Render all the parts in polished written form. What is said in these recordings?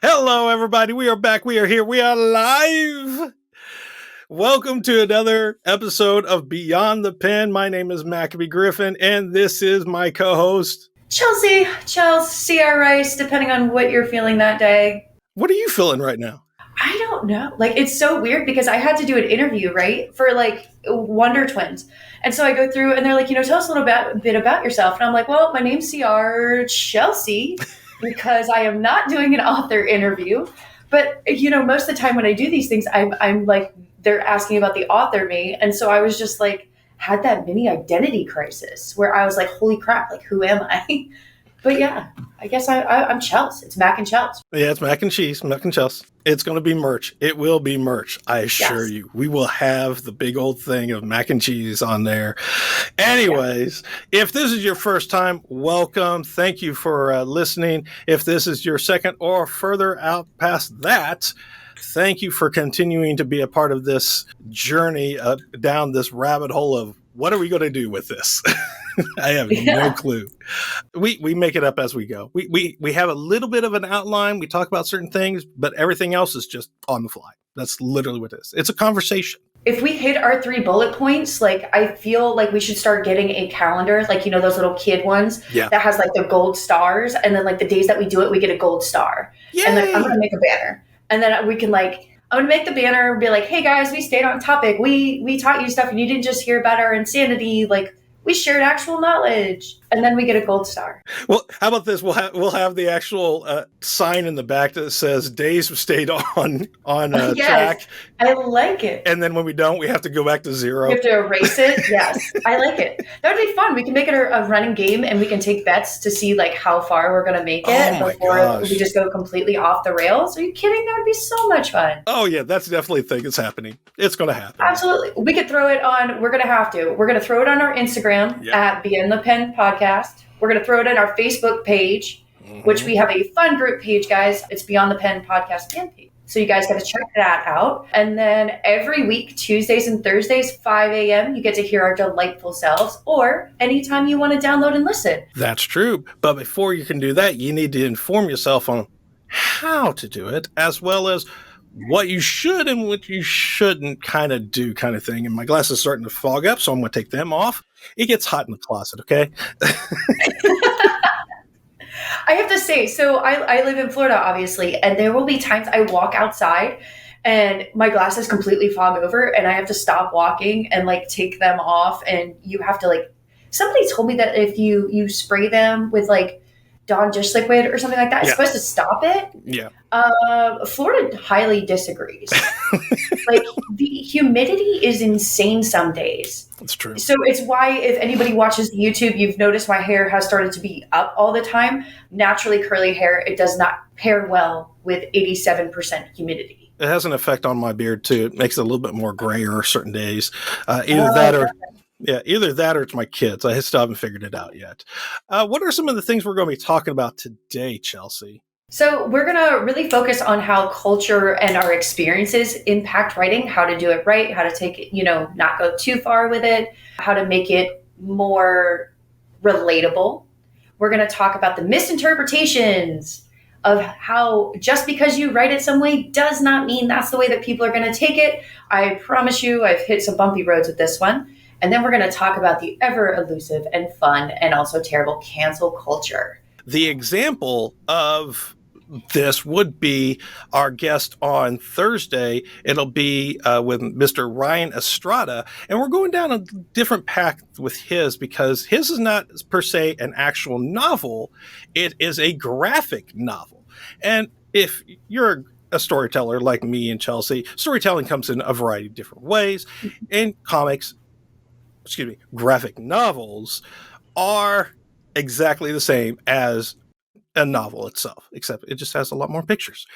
Hello, everybody. We are back. We are here. We are live. Welcome to another episode of Beyond the Pen. My name is Maccabee Griffin, and this is my co-host, Chelsea, CR Rice, depending on what you're feeling that day. What are you feeling right now? I don't know. It's so weird because I had to do an interview, right, for Wonder Twins. And so I go through and they're like, tell us a little bit about yourself. And I'm like, well, my name's CR Chelsea because I am not doing an author interview. But, most of the time when I do these things, I'm like, they're asking about the author me. And so I was just like, had that mini identity crisis where I was like, holy crap, who am I? But yeah, I guess I'm Chels. It's mac and Chels. Yeah, it's mac and cheese, mac and Chels. It's going to be merch. It will be merch. I assure you. We will have the big old thing of mac and cheese on there. Anyways, if this is your first time, welcome. Thank you for listening. If this is your second or further out past that, thank you for continuing to be a part of this journey down this rabbit hole of what are we going to do with this? I have no clue. We make it up as we go. We have a little bit of an outline. We talk about certain things, but everything else is just on the fly. That's literally what it is. It's a conversation. If we hit our 3 bullet points, I feel like we should start getting a calendar, those little kid ones that has the gold stars. And then the days that we do it, we get a gold star. Yay! And then I'm going to make a banner. And then we can I'm going to make the banner and be like, hey guys, we stayed on topic. We taught you stuff and you didn't just hear about our insanity. We shared actual knowledge, and then we get a gold star. Well, how about this? We'll have the actual sign in the back that says "Days stayed on yes, track." I like it. And then when we don't, we have to go back to 0. We have to erase it. Yes, I like it. That would be fun. We can make it a running game, and we can take bets to see how far we're going to make it before we just go completely off the rails. Are you kidding? That would be so much fun. Oh yeah, that's definitely a thing. It's happening. It's going to happen. Absolutely. We could throw it on. We're going to have to. We're going to throw it on our Instagram. At Beyond the Pen Podcast. We're going to throw it in our Facebook page, which we have a fun group page, guys. It's Beyond the Pen Podcast fan page. So you guys got to check that out. And then every week, Tuesdays and Thursdays, 5 a.m., you get to hear our delightful selves, or anytime you want to download and listen. That's true. But before you can do that, you need to inform yourself on how to do it, as well as what you should and what you shouldn't kind of do kind of thing. And my glasses are starting to fog up, so I'm going to take them off. It gets hot in the closet, okay? I have to say, so I live in Florida, obviously, and there will be times I walk outside and my glasses completely fog over and I have to stop walking and take them off. And you have to somebody told me that if you spray them with Dawn dish liquid or something like that, it's supposed to stop it. Yeah. Florida highly disagrees. The humidity is insane some days. That's true. So it's why if anybody watches YouTube, you've noticed my hair has started to be up all the time. Naturally curly hair, it does not pair well with 87% humidity. It has an effect on my beard too. It makes it a little bit more grayer certain days. Either that or it's my kids. I still haven't figured it out yet. What are some of the things we're going to be talking about today, Chelsea? So we're going to really focus on how culture and our experiences impact writing, how to do it right, how to take it, not go too far with it, how to make it more relatable. We're going to talk about the misinterpretations of how just because you write it some way does not mean that's the way that people are going to take it. I promise you, I've hit some bumpy roads with this one. And then we're going to talk about the ever elusive and fun and also terrible cancel culture. The example of this would be our guest on Thursday. It'll be with Mr. Ryan Estrada, and we're going down a different path with his because his is not per se an actual novel. It is a graphic novel. And if you're a storyteller like me and Chelsea, storytelling comes in a variety of different ways. And graphic novels are exactly the same as a novel itself, except it just has a lot more pictures.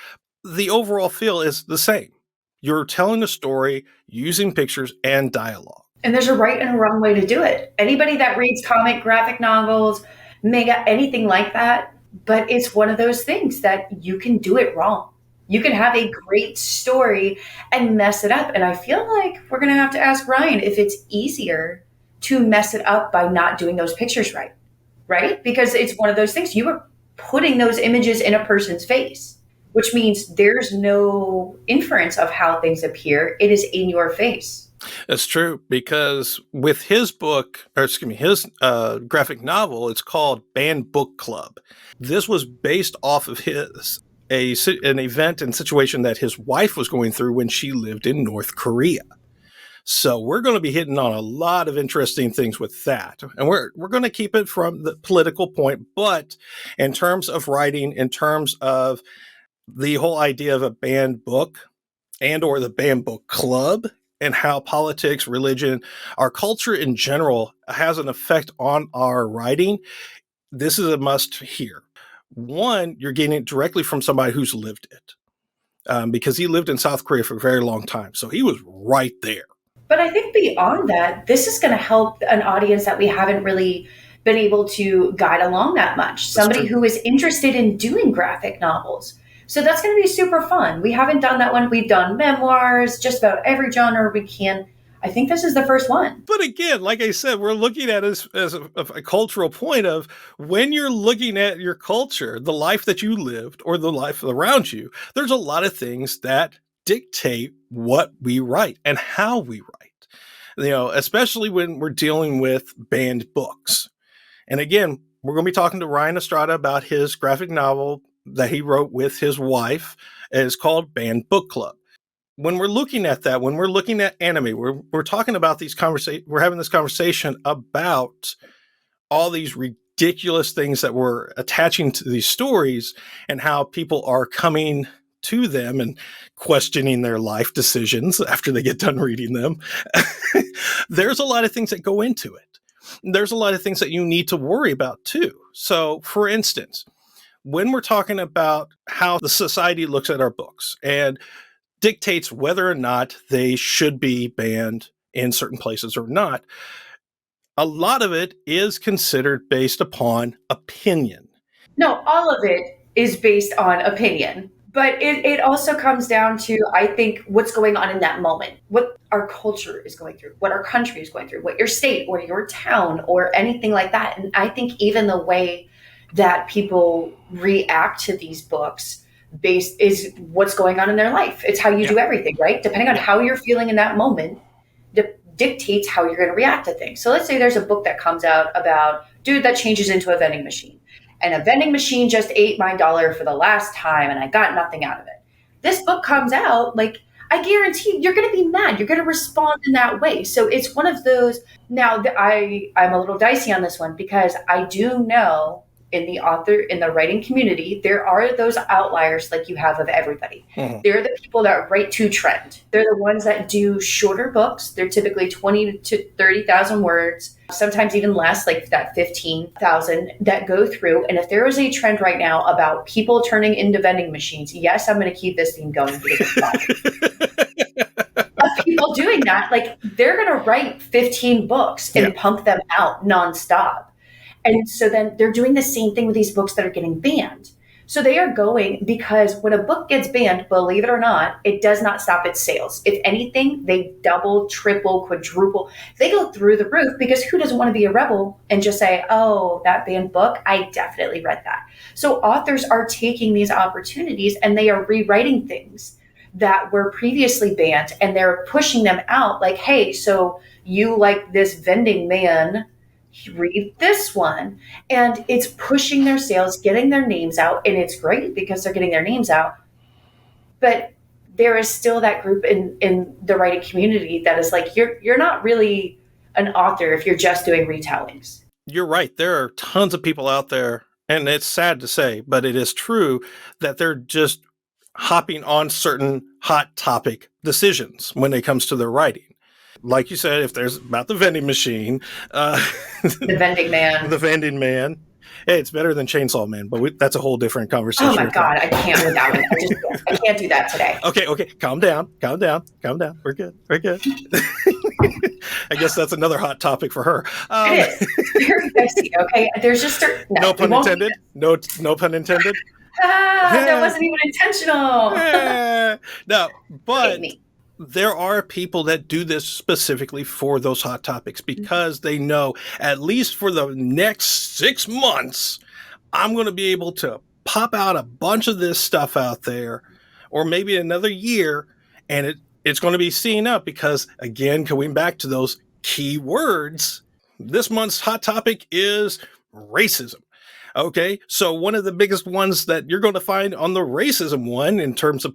The overall feel is the same. You're telling a story using pictures and dialogue. And there's a right and a wrong way to do it. Anybody that reads comic, graphic novels, manga, anything like that, but it's one of those things that you can do it wrong. You can have a great story and mess it up. And I feel like we're going to have to ask Ryan if it's easier to mess it up by not doing those pictures right? Because it's one of those things. You were putting those images in a person's face. which means there's no inference of how things appear. It is in your face. That's true, because with his book, or excuse me, his graphic novel, it's called Banned Book Club. This was based off of an event and situation that his wife was going through when she lived in North Korea. So we're going to be hitting on a lot of interesting things with that. And we're going to keep it from the political point, but in terms of writing, in terms of the whole idea of a banned book and or the banned book club, and how politics, religion, our culture in general has an effect on our writing, this is a must hear. One, you're getting it directly from somebody who's lived it, because he lived in South Korea for a very long time. So he was right there. But I think beyond that, this is going to help an audience that we haven't really been able to guide along that much. Somebody who is interested in doing graphic novels. So that's going to be super fun. We haven't done that one. We've done memoirs, just about every genre we can. I think this is the first one. But again, like I said, we're looking at it as a cultural point of when you're looking at your culture, the life that you lived or the life around you, there's a lot of things that dictate what we write and how we write, especially when we're dealing with banned books. And again, we're going to be talking to Ryan Estrada about his graphic novel that he wrote with his wife. It's called Banned Book Club. When we're looking at that, when we're looking at anime, we're talking about we're having this conversation about all these ridiculous things that we're attaching to these stories and how people are coming to them and questioning their life decisions after they get done reading them. There's a lot of things that go into it. There's a lot of things that you need to worry about too. So, for instance, when we're talking about how the society looks at our books and dictates whether or not they should be banned in certain places or not, a lot of it is considered based upon opinion. No, all of it is based on opinion. But it also comes down to, I think, what's going on in that moment, what our culture is going through, what our country is going through, what your state or your town or anything like that. And I think even the way that people react to these books is what's going on in their life. It's how you do everything, right? Depending on how you're feeling in that moment, dictates how you're going to react to things. So let's say there's a book that comes out about dude that changes into a vending machine. And a vending machine just ate my dollar for the last time and I got nothing out of it. This book comes out, like, I guarantee you're going to be mad. You're going to respond in that way. So it's one of those. Now, I'm a little dicey on this one because I do know in the writing community, there are those outliers like you have of everybody. Mm-hmm. They're the people that write to trend. They're the ones that do shorter books. They're typically 20 to 30,000 words, sometimes even less, like that 15,000 that go through. And if there is a trend right now about people turning into vending machines, yes, I'm going to keep this theme going because it's fun. Of people doing that, like they're going to write 15 books and pump them out nonstop. And so then they're doing the same thing with these books that are getting banned. So they are going, because when a book gets banned, believe it or not, it does not stop its sales. If anything, they double, triple, quadruple. They go through the roof because who doesn't want to be a rebel and just say, oh, that banned book, I definitely read that. So authors are taking these opportunities and they are rewriting things that were previously banned and they're pushing them out like, hey, so you like this vending man, read this one. And it's pushing their sales, getting their names out, and it's great because they're getting their names out. But there is still that group in the writing community that is like, you're not really an author if you're just doing retellings. You're right. There are tons of people out there, and it's sad to say, but it is true that they're just hopping on certain hot topic decisions when it comes to their writing. Like you said, if there's about the vending machine, the vending man, hey, it's better than Chainsaw Man, but that's a whole different conversation. Oh my God, I can't with that one. I can't do that today. Okay, calm down. We're good. I guess that's another hot topic for her. It is very dicey. Okay, there's just no pun intended. No pun intended. That wasn't even intentional. No, but there are people that do this specifically for those hot topics because they know at least for the next 6 months, I'm going to be able to pop out a bunch of this stuff out there, or maybe another year, and it's going to be seen up because, again, going back to those key words, this month's hot topic is racism. Okay, so one of the biggest ones that you're going to find on the racism one in terms of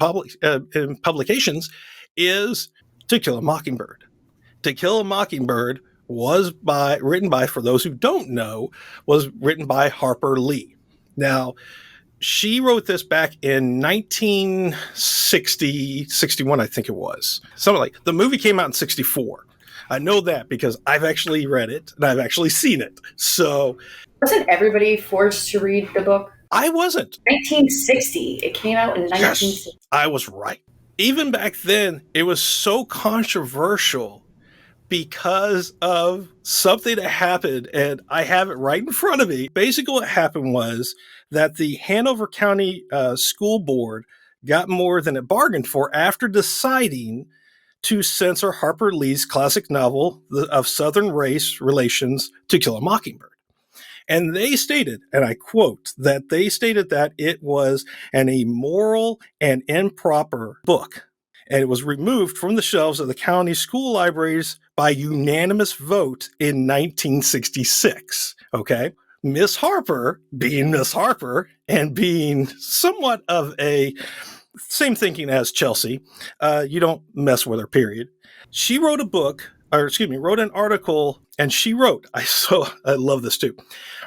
in publications is To Kill a Mockingbird. To Kill a Mockingbird was written by, for those who don't know, was written by Harper Lee. Now, she wrote this back in 1960, 61, I think it was. Something like, the movie came out in 64. I know that because I've actually read it and I've actually seen it. So, wasn't everybody forced to read the book? I wasn't. 1960. It came out in 1960. Yes, I was right. Even back then, it was so controversial because of something that happened, and I have it right in front of me. Basically, what happened was that the Hanover County School Board got more than it bargained for after deciding to censor Harper Lee's classic novel of Southern race relations, To Kill a Mockingbird. And they stated, and I quote, that they stated that it was an immoral and improper book, and it was removed from the shelves of the county school libraries by unanimous vote in 1966. Okay? Miss Harper, being Miss Harper and being somewhat of a same thinking as Chelsea, you don't mess with her, period. She wrote wrote an article, and she wrote, I love this too.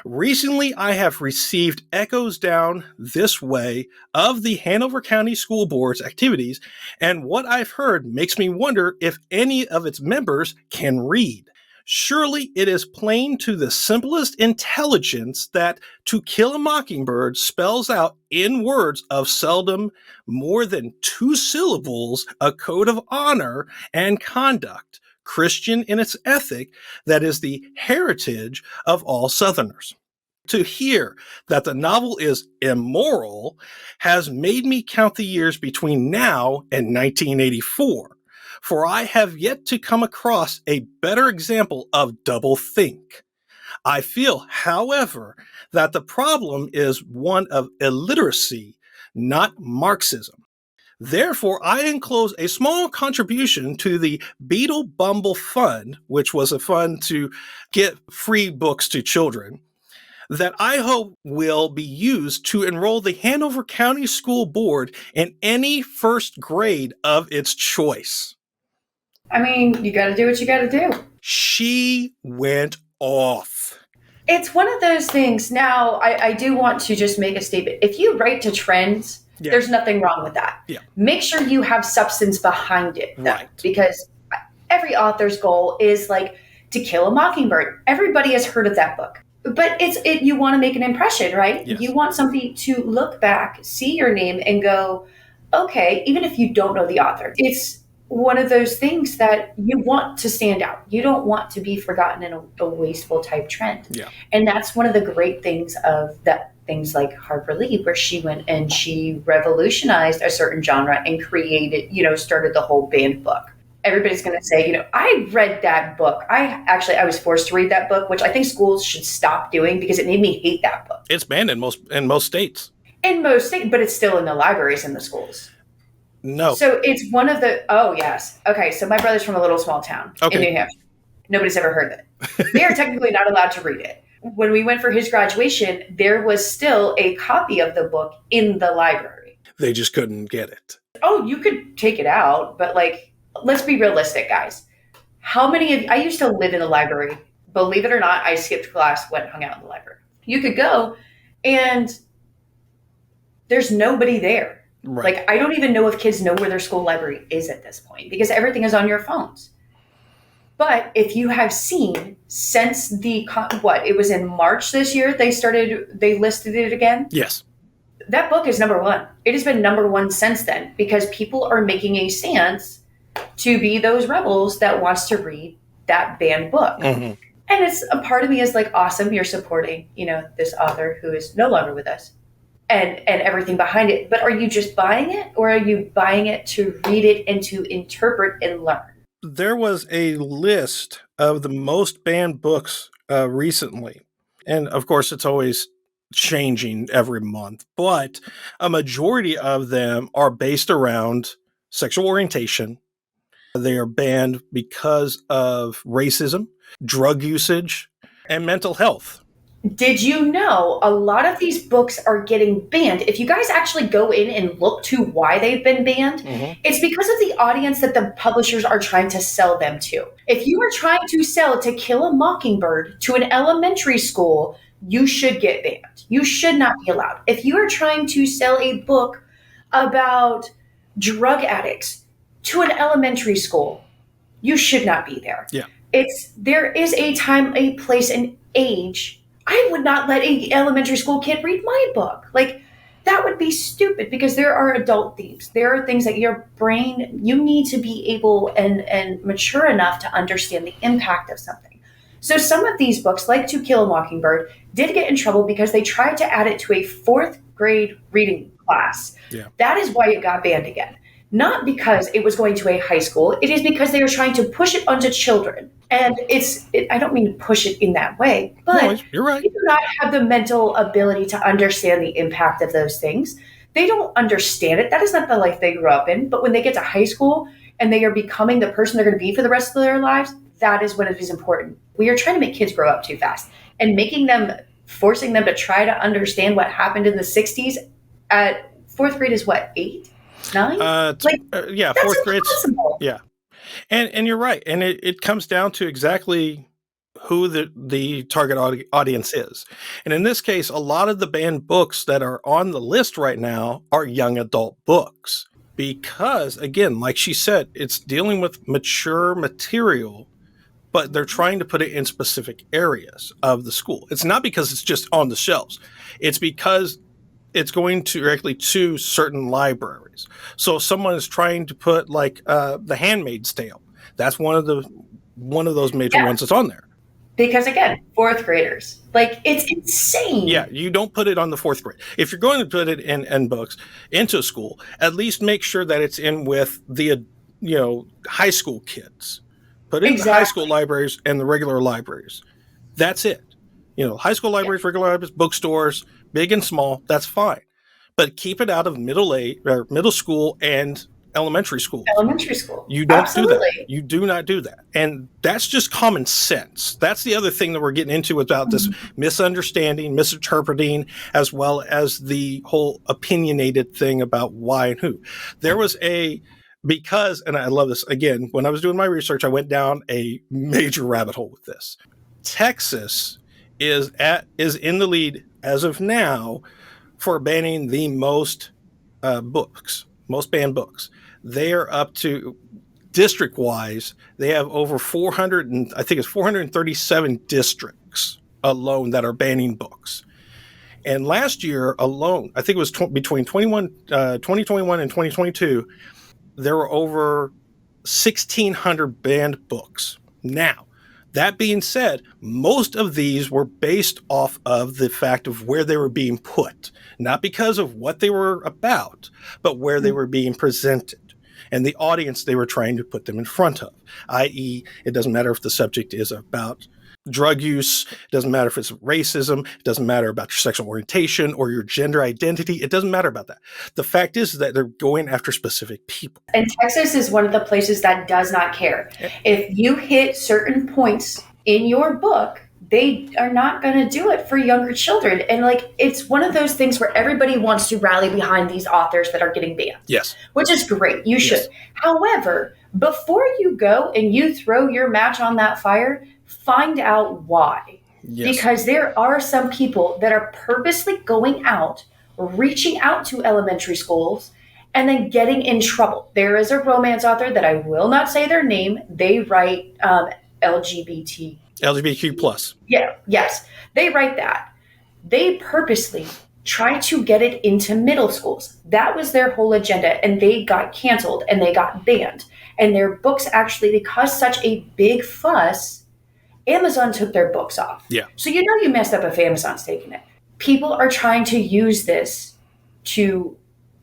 Recently, I have received echoes down this way of the Hanover County School Board's activities, and what I've heard makes me wonder if any of its members can read. Surely it is plain to the simplest intelligence that To Kill a Mockingbird spells out in words of seldom more than 2 syllables a code of honor and conduct, Christian in its ethic, that is the heritage of all Southerners. To hear that the novel is immoral has made me count the years between now and 1984. For I have yet to come across a better example of doublethink. I feel, however, that the problem is one of illiteracy, not Marxism. Therefore, I enclose a small contribution to the Beetle Bumble Fund, which was a fund to get free books to children, that I hope will be used to enroll the Hanover County School Board in any first grade of its choice. I mean, you got to do what you got to do. She went off. It's one of those things. Now, I do want to just make a statement. If you write to trends, there's nothing wrong with that. Yeah. Make sure you have substance behind it, though, right? Because every author's goal is like To Kill a Mockingbird. Everybody has heard of that book. But you want to make an impression, right? Yes. You want somebody to look back, see your name, and go, okay, even if you don't know the author. It's one of those things that you want to stand out. You don't want to be forgotten in a wasteful type trend. Yeah. And that's one of the great things of that. Things like Harper Lee, where she went and she revolutionized a certain genre and created, started the whole banned book. Everybody's going to say, I read that book. I was forced to read that book, which I think schools should stop doing because it made me hate that book. It's banned in most states. In most states, but it's still in the libraries in the schools. No. So it's one of the, oh yes. Okay. So my brother's from a little small town in New Hampshire. Nobody's ever heard of it. They are technically not allowed to read it. When we went for his graduation, there was still a copy of the book in the library. They just couldn't get it. Oh, you could take it out, but let's be realistic, guys. How many of I used to live in the library. Believe it or not, I skipped class, went and hung out in the library. You could go and there's nobody there. Right. I don't even know if kids know where their school library is at this point because everything is on your phones. But if you have seen since it was in March this year, they listed it again. Yes. That book is number 1. It has been number 1 since then because people are making a stance to be those rebels that wants to read that banned book. Mm-hmm. And it's a part of me is awesome. You're supporting, this author who is no longer with us and everything behind it. But are you just buying it or are you buying it to read it and to interpret and learn? There was a list of the most banned books recently. And of course, it's always changing every month, but a majority of them are based around sexual orientation. They are banned because of racism, drug usage, and mental health. Did you know a lot of these books are getting banned? If you guys actually go in and look to why they've been banned, it's because of the audience that the publishers are trying to sell them to. If you are trying to sell To Kill a Mockingbird to an elementary school, you should get banned. You should not be allowed. If you are trying to sell a book about drug addicts to an elementary school, you should not be there. Yeah. There is a time, a place, an age. I would not let an elementary school kid read my book. Like, that would be stupid because there are adult themes. There are things that your brain, you need to be able and mature enough to understand the impact of something. So some of these books, like To Kill a Mockingbird, did get in trouble because they tried to add it to a 4th grade reading class. Yeah. That is why it got banned again. Not because it was going to a high school. It is because they were trying to push it onto children. And I don't mean to push it in that way, but No, you're right. they do not have the mental ability to understand the impact of those things. They don't understand it. That is not the life they grew up in. But when they get to high school and they are becoming the person they're going to be for the rest of their lives, that is when it is important. We are trying to make kids grow up too fast and forcing them to try to understand what happened in the 60s at 4th grade is what, 8? 9? Yeah, 4th grade. Yeah. And you're right. And it comes down to exactly who the target audience is. And in this case, a lot of the banned books that are on the list right now are young adult books. Because, again, like she said, it's dealing with mature material, but they're trying to put it in specific areas of the school. It's not because it's just on the shelves. It's because it's going directly to certain libraries. So if someone is trying to put like The Handmaid's Tale, that's one of those major ones that's on there. Because again, 4th graders, like, it's insane. Yeah, you don't put it on the 4th grade. If you're going to put it in books into a school, at least make sure that it's in with the high school kids. Put it in the high school libraries and the regular libraries. That's it. High school libraries, regular libraries, bookstores, big and small, that's fine. But keep it out of middle school and elementary school. Elementary school. You don't do that. You do not do that. And that's just common sense. That's the other thing that we're getting into about this misunderstanding, misinterpreting, as well as the whole opinionated thing about why and who. There was and I love this, again, when I was doing my research, I went down a major rabbit hole with this. Texas is in the lead as of now for banning the most banned books. They are up to, district wise, they have over 437 districts alone that are banning books. And last year alone, I think it was between 2021 and 2022, there were over 1,600 banned books. Now, that being said, most of these were based off of the fact of where they were being put, not because of what they were about, but where they were being presented and the audience they were trying to put them in front of, i.e., it doesn't matter if the subject is about drug use, it doesn't matter if it's racism, it doesn't matter about your sexual orientation or your gender identity, it doesn't matter about that. The fact is that they're going after specific people. And Texas is one of the places that does not care. If you hit certain points in your book, they are not going to do it for younger children. And it's one of those things where everybody wants to rally behind these authors that are getting banned. Yes. Which is great. You should. Yes. However, before you go and you throw your match on that fire, find out why. Yes. Because there are some people that are purposely going out, reaching out to elementary schools, and then getting in trouble. There is a romance author that I will not say their name. They write LGBTQ plus. Yeah, yes. They write that. They purposely try to get it into middle schools. That was their whole agenda, and they got canceled and they got banned. And their books actually, they caused such a big fuss, Amazon took their books off. Yeah. So you messed up if Amazon's taking it. People are trying to use this to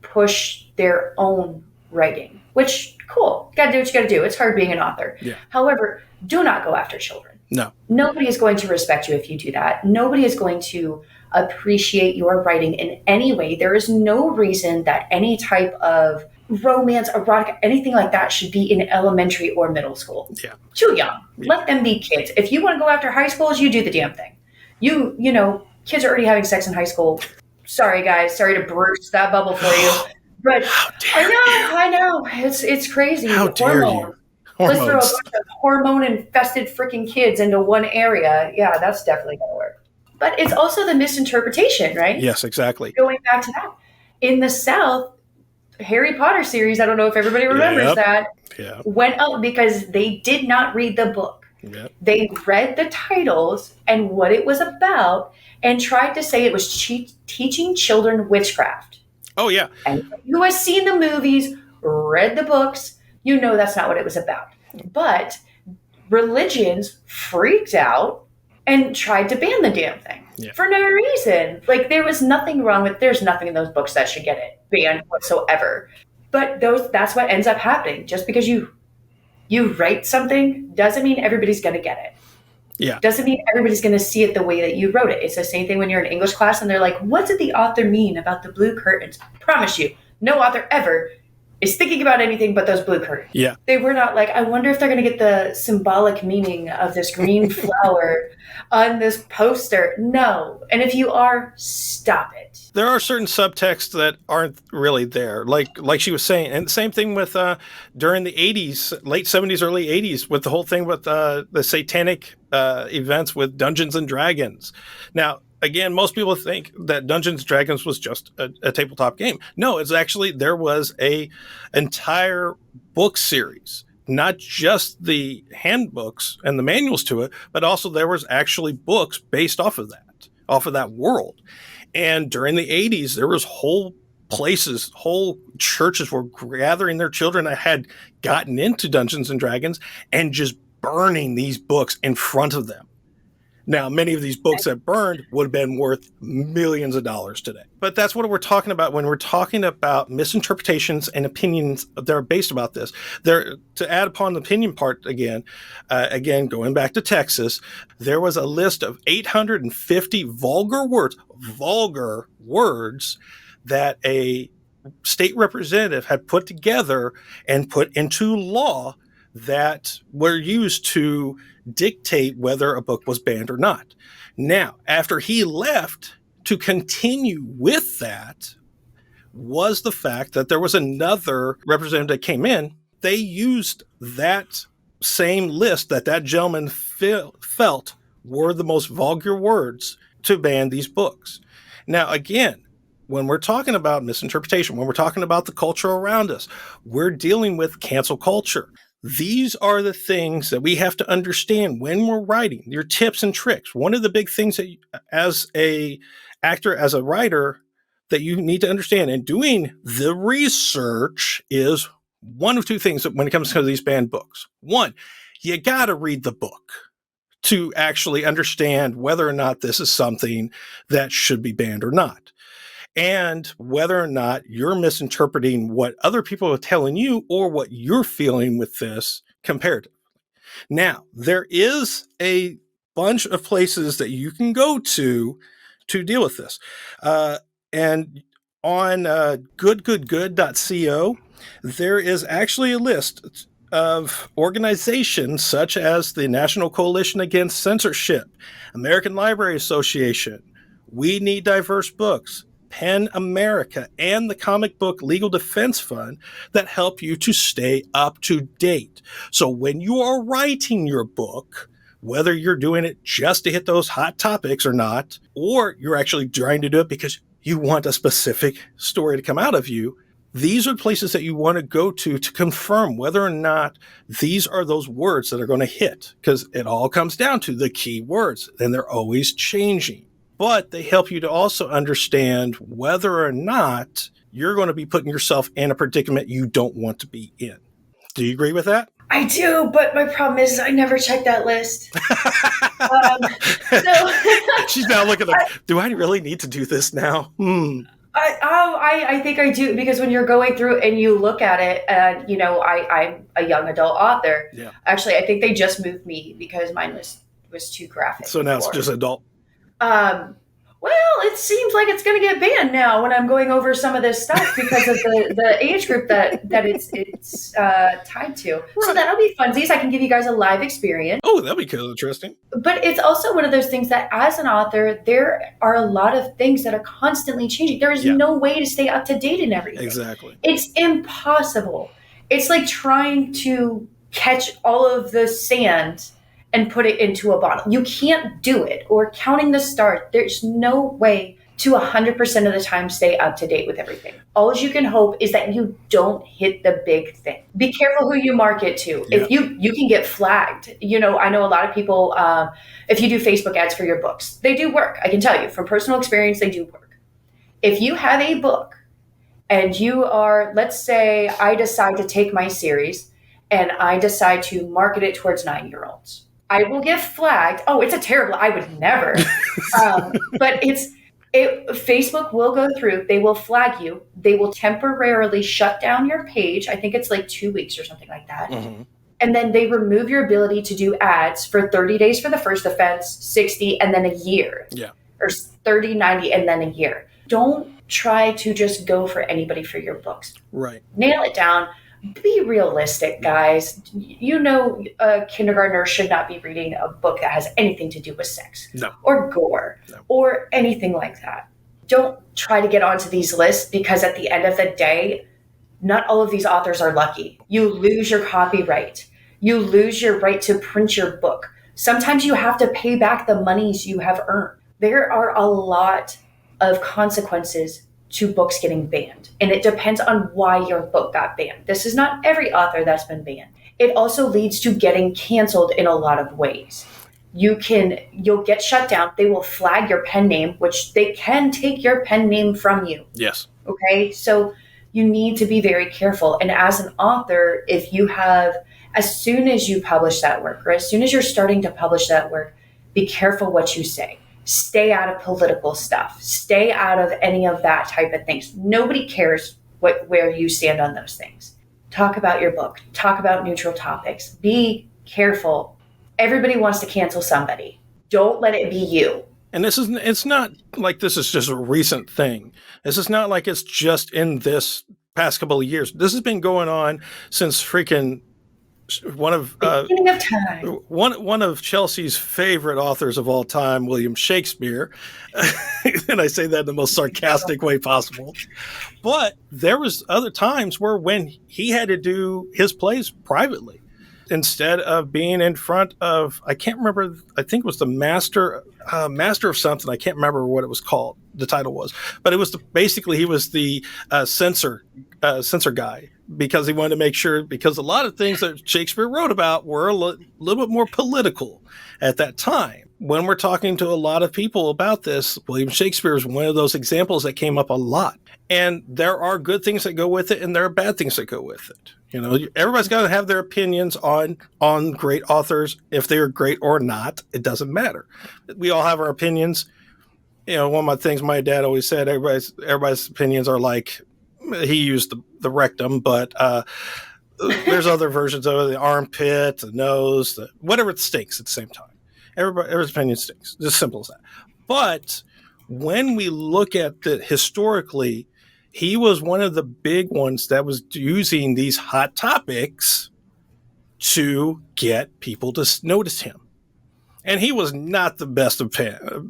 push their own writing, which, cool. You got to do what you got to do. It's hard being an author. Yeah. However, do not go after children. No. Nobody is going to respect you if you do that. Nobody is going to appreciate your writing in any way. There is no reason that any type of romance, erotic, anything like that should be in elementary or middle school. Yeah. Too young. Let them be kids. If you want to go after high schools, you do the damn thing. You know, kids are already having sex in high school. Sorry, guys. Sorry to burst that bubble for you. But I know. It's crazy. How dare you? Let's throw a bunch of hormone-infested freaking kids into one area. Yeah, that's definitely going to work. But it's also the misinterpretation, right? Yes, exactly. Going back to that. In the South, Harry Potter series, I don't know if everybody remembers that, went up because they did not read the book. Yep. They read the titles and what it was about and tried to say it was teaching children witchcraft. Oh, yeah. And who has seen the movies, read the books, you know that's not what it was about. But religions freaked out and tried to ban the damn thing for no reason. Like, there's nothing in those books that should get it banned whatsoever. But that's what ends up happening. Just because you write something doesn't mean everybody's going to get it. Yeah. Doesn't mean everybody's going to see it the way that you wrote it. It's the same thing when you're in English class and they're like, what did the author mean about the blue curtains? Promise you, no author ever is thinking about anything but those blue curtains. Yeah. They were not like, I wonder if they're going to get the symbolic meaning of this green flower on this poster. No. And if you are, stop it. There are certain subtexts that aren't really there, like she was saying. And same thing with during the 80s, late 70s, early 80s, with the whole thing with the satanic events with Dungeons and Dragons. Now, again, most people think that Dungeons and Dragons was just a tabletop game. No, it's actually, there was a entire book series, not just the handbooks and the manuals to it, but also there was actually books based off of that world. And during the 80s, there was whole churches were gathering their children that had gotten into Dungeons and Dragons and just burning these books in front of them. Now, many of these books that burned would have been worth millions of dollars today. But that's what we're talking about when we're talking about misinterpretations and opinions that are based about this. To add upon the opinion part again, going back to Texas, there was a list of 850 vulgar words that a state representative had put together and put into law that were used to dictate whether a book was banned or not. Now, after he left, to continue with that was the fact that there was another representative that came in. They used that same list that gentleman felt were the most vulgar words to ban these books. Now, again, when we're talking about misinterpretation, when we're talking about the culture around us, we're dealing with cancel culture. These are the things that we have to understand when we're writing, your tips and tricks. One of the big things that as a actor, as a writer, that you need to understand and doing the research is one of two things when it comes to these banned books. One, you got to read the book to actually understand whether or not this is something that should be banned or not. And whether or not you're misinterpreting what other people are telling you or what you're feeling with this comparatively. Now, there is a bunch of places that you can go to deal with this. And on goodgoodgood.co, there is actually a list of organizations such as the National Coalition Against Censorship, American Library Association, We Need Diverse Books, PEN America, and the Comic Book Legal Defense Fund that help you to stay up to date. So when you are writing your book, whether you're doing it just to hit those hot topics or not, or you're actually trying to do it because you want a specific story to come out of you, these are places that you want to go to confirm whether or not these are those words that are going to hit, because it all comes down to the key words, and they're always changing. But they help you to also understand whether or not you're going to be putting yourself in a predicament you don't want to be in. Do you agree with that? I do, but my problem is I never check that list. She's now looking like, do I really need to do this now? I think I do, because when you're going through and you look at it, and I'm a young adult author. Yeah. Actually, I think they just moved me because mine was too graphic. So now it's just adult. Well, it seems like it's going to get banned now when I'm going over some of this stuff because of the age group that it's tied to. Right. So that'll be funsies. I can give you guys a live experience. Oh, that'll be cool, interesting. But it's also one of those things that as an author, there are a lot of things that are constantly changing. There is no way to stay up to date in everything. Exactly. It's impossible. It's like trying to catch all of the sand and put it into a bottle. You can't do it. Or counting the stars. There's no way to 100% of the time stay up to date with everything. All you can hope is that you don't hit the big thing. Be careful who you market to. Yeah. If you can get flagged. You know, I know a lot of people, if you do Facebook ads for your books, they do work. I can tell you from personal experience, they do work. If you have a book and you are, let's say I decide to take my series and I decide to market it towards 9-year-olds. I will get flagged. Oh, it's a terrible, I would never. But Facebook will go through, they will flag you. They will temporarily shut down your page. I think it's like 2 weeks or something like that. Mm-hmm. And then they remove your ability to do ads for 30 days for the first offense, 60, and then a year. Yeah. Or 30, 90, and then a year. Don't try to just go for anybody for your books. Right. Nail it down. Be realistic, guys. You know, a kindergartner should not be reading a book that has anything to do with sex or gore or anything like that. Don't try to get onto these lists because at the end of the day, not all of these authors are lucky. You lose your copyright. You lose your right to print your book. Sometimes you have to pay back the monies you have earned. There are a lot of consequences to books getting banned. And it depends on why your book got banned. This is not every author that's been banned. It also leads to getting canceled in a lot of ways. You'll get shut down. They will flag your pen name, which they can take your pen name from you. Yes. Okay. So you need to be very careful. And as an author, as soon as you publish that work, or as soon as you're starting to publish that work, be careful what you say. Stay out of political stuff. Stay out of any of that type of things. Nobody cares where you stand on those things. Talk about your book. Talk about neutral topics. Be careful. Everybody wants to cancel somebody. Don't let it be you. And it's not like this is just a recent thing. This is not like it's just in this past couple of years. This has been going on since freaking one of time. One of Chelsea's favorite authors of all time, William Shakespeare, and I say that in the most sarcastic way possible. But there was other times when he had to do his plays privately instead of being in front of, I can't remember, I think it was the master of something. I can't remember what it was called. The title was, but it was basically he was the censor guy. Because he wanted to make sure, because a lot of things that Shakespeare wrote about were a little bit more political at that time. When we're talking to a lot of people about this, William Shakespeare is one of those examples that came up a lot. And there are good things that go with it, and there are bad things that go with it. You know, everybody's got to have their opinions on great authors. If they're great or not, it doesn't matter. We all have our opinions. You know, one of the things my dad always said, everybody's opinions are like, he used the rectum, but there's other versions of it, the armpit, the nose, whatever, it stinks at the same time. Everybody's opinion stinks. Just simple as that. But when we look at it historically, he was one of the big ones that was using these hot topics to get people to notice him. And he was not the best of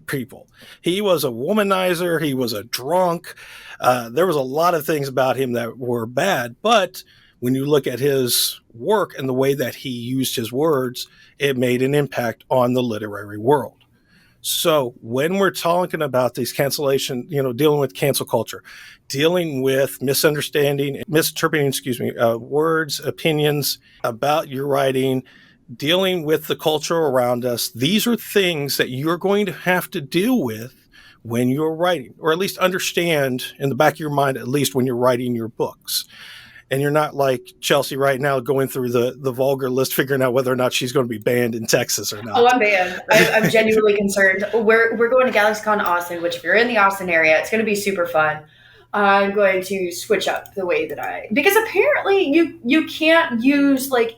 people. He was a womanizer. He was a drunk. There was a lot of things about him that were bad. But when you look at his work and the way that he used his words, it made an impact on the literary world. So when we're talking about these cancellation, dealing with cancel culture, dealing with misinterpreting, words, opinions about your writing, dealing with the culture around us, these are things that you're going to have to deal with when you're writing, or at least understand in the back of your mind, at least when you're writing your books. And you're not like Chelsea right now going through the vulgar list, figuring out whether or not she's going to be banned in Texas or not. Oh, I'm banned. I'm genuinely concerned. We're going to GalaxyCon Austin, which if you're in the Austin area, it's going to be super fun. I'm going to switch up the way that because apparently you can't use like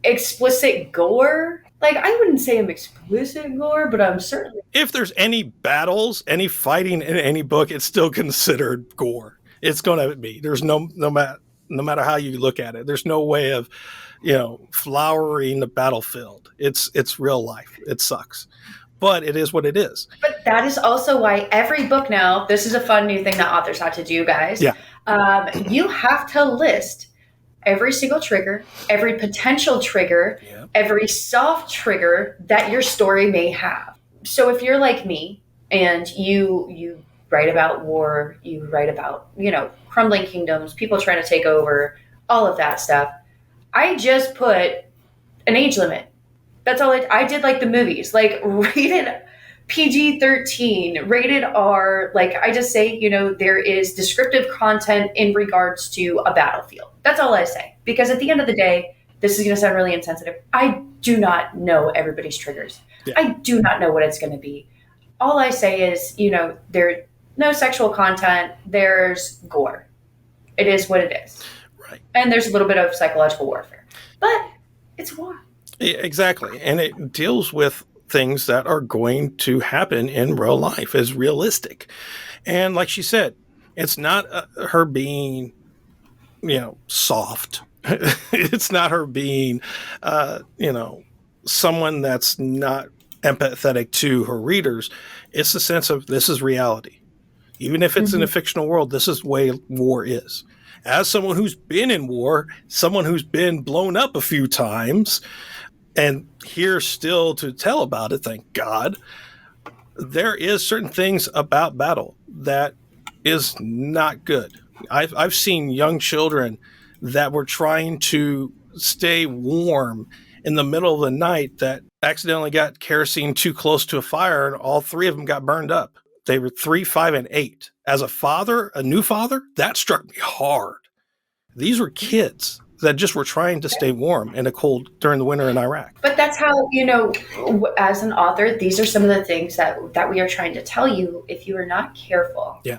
explicit gore like, I wouldn't say I'm explicit gore, but I'm certainly. If there's any battles, any fighting in any book, it's still considered gore. It's going to be. There's no matter how you look at it. There's no way of, flowering the battlefield. It's real life. It sucks, but it is what it is. But that is also why every book now, this is a fun new thing that authors have to do, guys. Yeah. You have to list every single trigger, every potential trigger, every soft trigger that your story may have. So if you're like me and you write about war, you write about, crumbling kingdoms, people trying to take over, all of that stuff, I just put an age limit. That's all I did, like the movies, like rated PG-13, rated R. Like I just say, there is descriptive content in regards to a battlefield. That's all I say. Because at the end of the day, this is going to sound really insensitive. I do not know everybody's triggers. Yeah. I do not know what it's going to be. All I say is, there's no sexual content. There's gore. It is what it is. Right. And there's a little bit of psychological warfare. But it's war. Exactly. And it deals with things that are going to happen in real life as realistic. And like she said, it's not her being, soft. It's not her being, someone that's not empathetic to her readers. It's the sense of this is reality. Even if it's in a fictional world, this is the way war is. As someone who's been in war, someone who's been blown up a few times, and here still to tell about it, thank God, there is certain things about battle that is not good. I've seen young children that were trying to stay warm in the middle of the night that accidentally got kerosene too close to a fire, and all three of them got burned up. They were 3, 5, and 8. As a father, a new father, that struck me hard. These were kids that just were trying to stay warm in a cold during the winter in Iraq. But that's how, as an author, these are some of the things that we are trying to tell you if you are not careful. Yeah.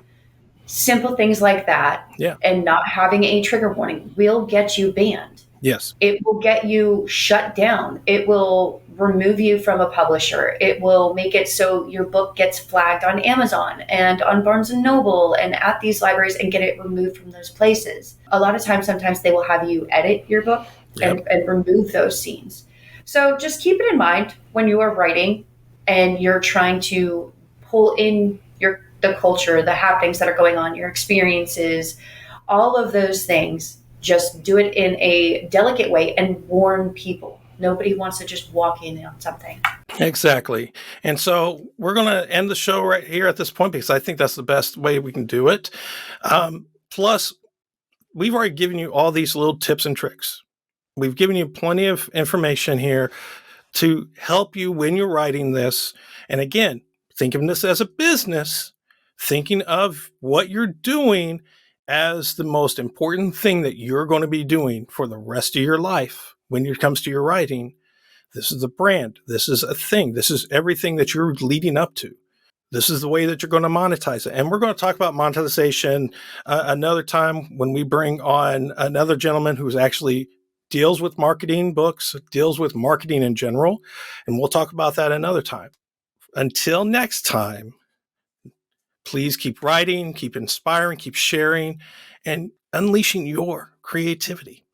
Simple things like that. Yeah. And not having a trigger warning will get you banned. Yes. It will get you shut down. It will remove you from a publisher. It will make it so your book gets flagged on Amazon and on Barnes & Noble and at these libraries and get it removed from those places. A lot of times, sometimes they will have you edit your book and remove those scenes. So just keep it in mind when you are writing and you're trying to pull in the culture, the happenings that are going on, your experiences, all of those things. Just do it in a delicate way and warn people. Nobody wants to just walk in on something. Exactly. And so we're going to end the show right here at this point because I think that's the best way we can do it. Plus, we've already given you all these little tips and tricks. We've given you plenty of information here to help you when you're writing this. And again, think of this as a business, thinking of what you're doing as the most important thing that you're going to be doing for the rest of your life when it comes to your writing. This is the brand. This is a thing. This is everything that you're leading up to. This is the way that you're going to monetize it. And we're going to talk about monetization another time when we bring on another gentleman who's actually deals with marketing books, deals with marketing in general. And we'll talk about that another time. Until next time, please keep writing, keep inspiring, keep sharing, and unleashing your creativity.